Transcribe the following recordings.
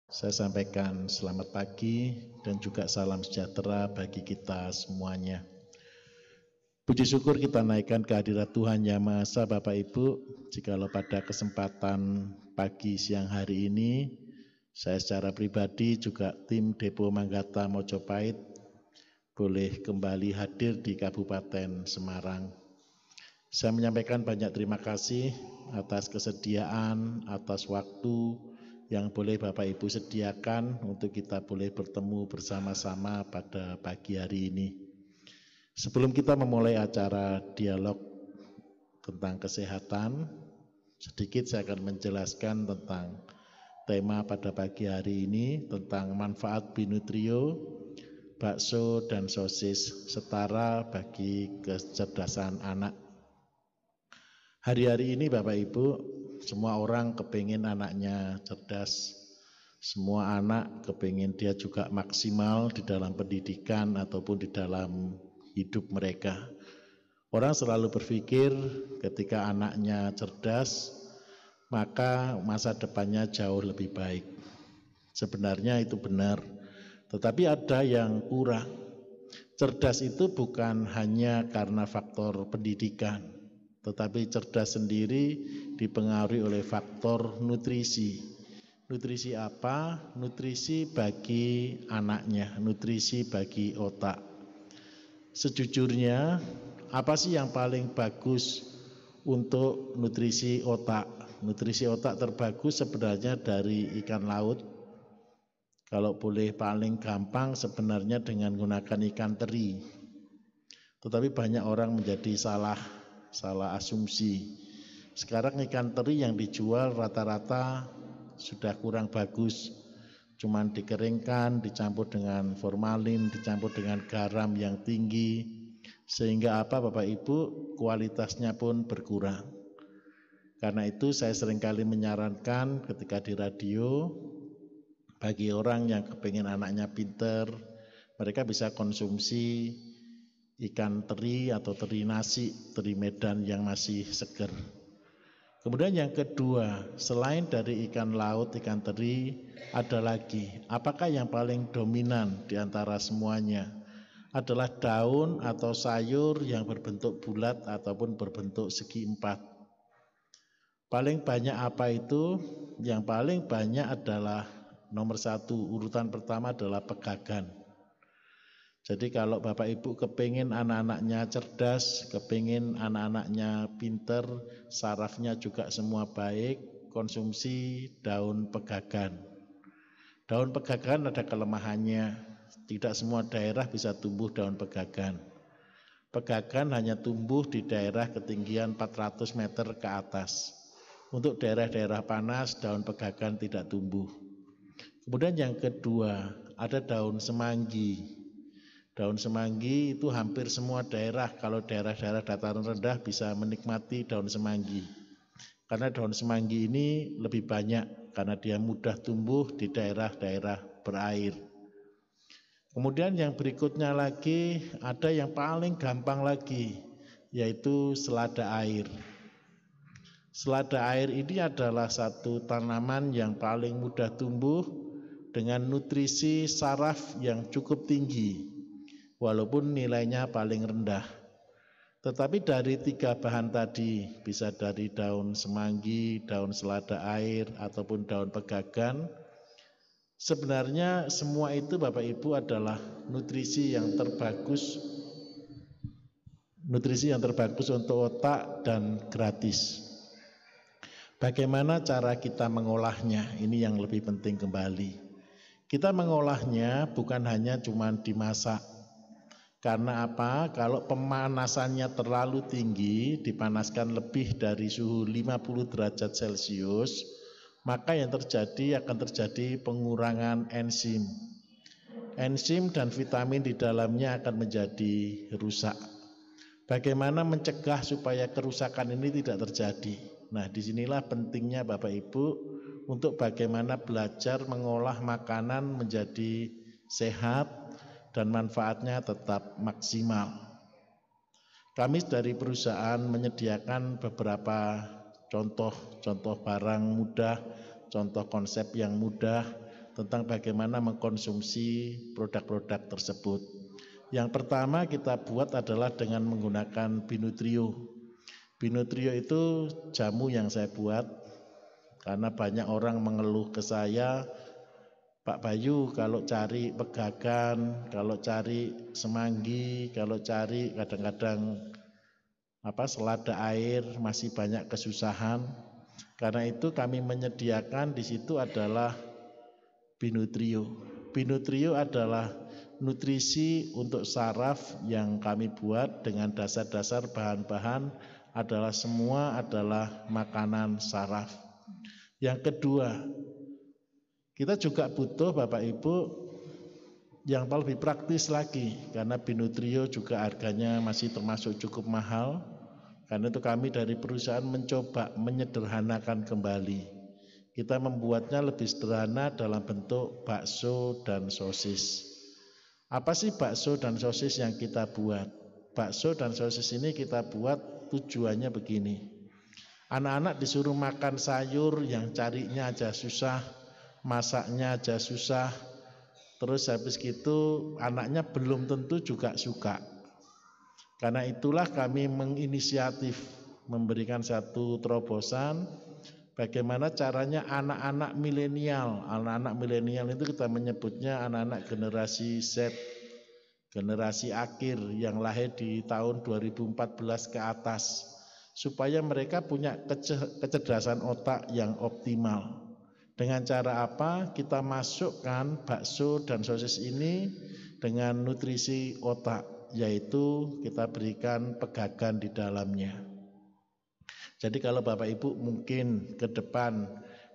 Saya sampaikan selamat pagi dan juga salam sejahtera bagi kita semuanya. Puji syukur kita naikkan kehadirat Tuhan Yang Maha Esa Bapak Ibu. Jikalau pada kesempatan pagi siang hari ini, saya secara pribadi juga tim Depo Manggata Mojopahit boleh kembali hadir di Kabupaten Semarang. Saya menyampaikan banyak terima kasih atas kesediaan, atas waktu yang boleh Bapak Ibu sediakan untuk kita boleh bertemu bersama-sama pada pagi hari ini. Sebelum kita memulai acara dialog tentang kesehatan, sedikit saya akan menjelaskan tentang tema pada pagi hari ini, tentang manfaat Binutrio, bakso dan sosis setara bagi kecerdasan anak. Hari-hari ini Bapak Ibu, semua orang kepingin anaknya cerdas, semua anak kepingin dia juga maksimal di dalam pendidikan ataupun di dalam hidup mereka. Orang selalu berpikir ketika anaknya cerdas, maka masa depannya jauh lebih baik. Sebenarnya itu benar, tetapi ada yang kurang. Cerdas itu bukan hanya karena faktor pendidikan, tetapi cerdas sendiri dipengaruhi oleh faktor nutrisi. Nutrisi apa? Nutrisi bagi anaknya, nutrisi bagi otak. Sejujurnya, apa sih yang paling bagus untuk nutrisi otak? Nutrisi otak terbagus sebenarnya dari ikan laut. Kalau boleh paling gampang sebenarnya dengan menggunakan ikan teri. Tetapi banyak orang menjadi salah asumsi. Sekarang ikan teri yang dijual rata-rata sudah kurang bagus, cuman dikeringkan, dicampur dengan formalin, dicampur dengan garam yang tinggi, sehingga apa Bapak Ibu, kualitasnya pun berkurang. Karena itu saya seringkali menyarankan ketika di radio, bagi orang yang kepingin anaknya pinter, mereka bisa konsumsi ikan teri atau teri nasi, teri Medan yang masih seger. Kemudian yang kedua, selain dari ikan laut, ikan teri, ada lagi. Apakah yang paling dominan di antara semuanya? Adalah daun atau sayur yang berbentuk bulat ataupun berbentuk segi empat. Paling banyak apa itu? Yang paling banyak adalah nomor satu, urutan pertama adalah pegagan. Jadi kalau Bapak Ibu kepingin anak-anaknya cerdas, kepingin anak-anaknya pinter, sarafnya juga semua baik, konsumsi daun pegagan. Daun pegagan ada kelemahannya, tidak semua daerah bisa tumbuh daun pegagan. Pegagan hanya tumbuh di daerah ketinggian 400 meter ke atas. Untuk daerah-daerah panas, daun pegagan tidak tumbuh. Kemudian yang kedua, ada daun semanggi. Daun semanggi itu hampir semua daerah, kalau daerah-daerah dataran rendah bisa menikmati daun semanggi. Karena daun semanggi ini lebih banyak, karena dia mudah tumbuh di daerah-daerah berair. Kemudian yang berikutnya lagi, ada yang paling gampang lagi, yaitu selada air. Selada air ini adalah satu tanaman yang paling mudah tumbuh dengan nutrisi saraf yang cukup tinggi, walaupun nilainya paling rendah. Tetapi dari tiga bahan tadi, bisa dari daun semanggi, daun selada air, ataupun daun pegagan, sebenarnya semua itu Bapak Ibu adalah nutrisi yang terbagus untuk otak dan gratis. Bagaimana cara kita mengolahnya? Ini yang lebih penting kembali. Kita mengolahnya bukan hanya cuma dimasak. Karena apa? Kalau pemanasannya terlalu tinggi, dipanaskan lebih dari suhu 50 derajat Celcius, maka yang terjadi akan terjadi pengurangan enzim. Enzim dan vitamin di dalamnya akan menjadi rusak. Bagaimana mencegah supaya kerusakan ini tidak terjadi? Nah, disinilah pentingnya Bapak Ibu untuk bagaimana belajar mengolah makanan menjadi sehat dan manfaatnya tetap maksimal. Kami dari perusahaan menyediakan beberapa contoh barang mudah, contoh konsep yang mudah, tentang bagaimana mengkonsumsi produk-produk tersebut. Yang pertama kita buat adalah dengan menggunakan Binutrio. Binutrio itu jamu yang saya buat karena banyak orang mengeluh ke saya, Pak Bayu kalau cari pegagan, kalau cari semanggi, kalau cari kadang-kadang selada air masih banyak kesusahan. Karena itu kami menyediakan di situ adalah Binutrio. Binutrio adalah nutrisi untuk saraf yang kami buat dengan dasar-dasar bahan-bahan semua adalah makanan saraf. Yang kedua, kita juga butuh Bapak Ibu yang lebih praktis lagi, karena Binutrio juga harganya masih termasuk cukup mahal. Karena itu kami dari perusahaan mencoba menyederhanakan kembali. Kita membuatnya lebih sederhana dalam bentuk bakso dan sosis. Apa sih bakso dan sosis yang kita buat? Bakso dan sosis ini kita buat tujuannya begini. Anak-anak disuruh makan sayur yang carinya aja susah, masaknya aja susah. Terus habis gitu anaknya belum tentu juga suka. Karena itulah kami menginisiatif memberikan satu terobosan bagaimana caranya anak-anak milenial. Anak-anak milenial itu kita menyebutnya anak-anak generasi Z, generasi akhir yang lahir di tahun 2014 ke atas, supaya mereka punya kecerdasan otak yang optimal. Dengan cara apa? Kita masukkan bakso dan sosis ini dengan nutrisi otak, yaitu kita berikan pegagan di dalamnya. Jadi kalau Bapak Ibu mungkin ke depan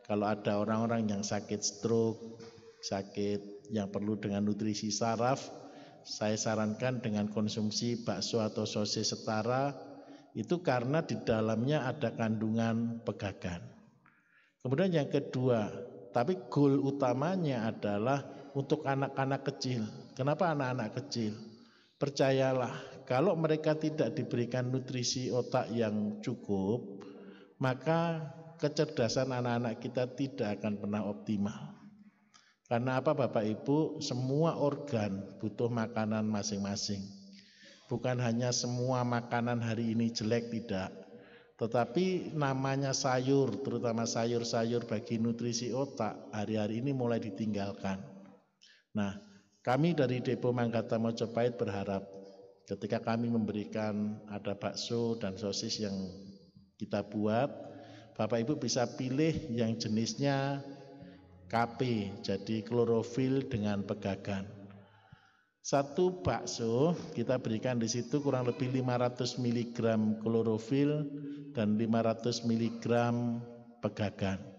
kalau ada orang-orang yang sakit stroke, sakit yang perlu dengan nutrisi saraf, saya sarankan dengan konsumsi bakso atau sosis setara, itu karena di dalamnya ada kandungan pegagan. Kemudian yang kedua, tapi goal utamanya adalah untuk anak-anak kecil. Kenapa anak-anak kecil? Percayalah, kalau mereka tidak diberikan nutrisi otak yang cukup, maka kecerdasan anak-anak kita tidak akan pernah optimal. Karena apa Bapak Ibu? Semua organ butuh makanan masing-masing. Bukan hanya semua makanan hari ini jelek, tidak. Tetapi namanya sayur, terutama sayur-sayur bagi nutrisi otak, hari-hari ini mulai ditinggalkan. Nah, kami dari Depo Manggata Mojopahit berharap ketika kami memberikan ada bakso dan sosis yang kita buat, Bapak Ibu bisa pilih yang jenisnya KP, jadi klorofil dengan pegagan. Satu bakso kita berikan di situ kurang lebih 500 mg klorofil dan 500 mg pegagan.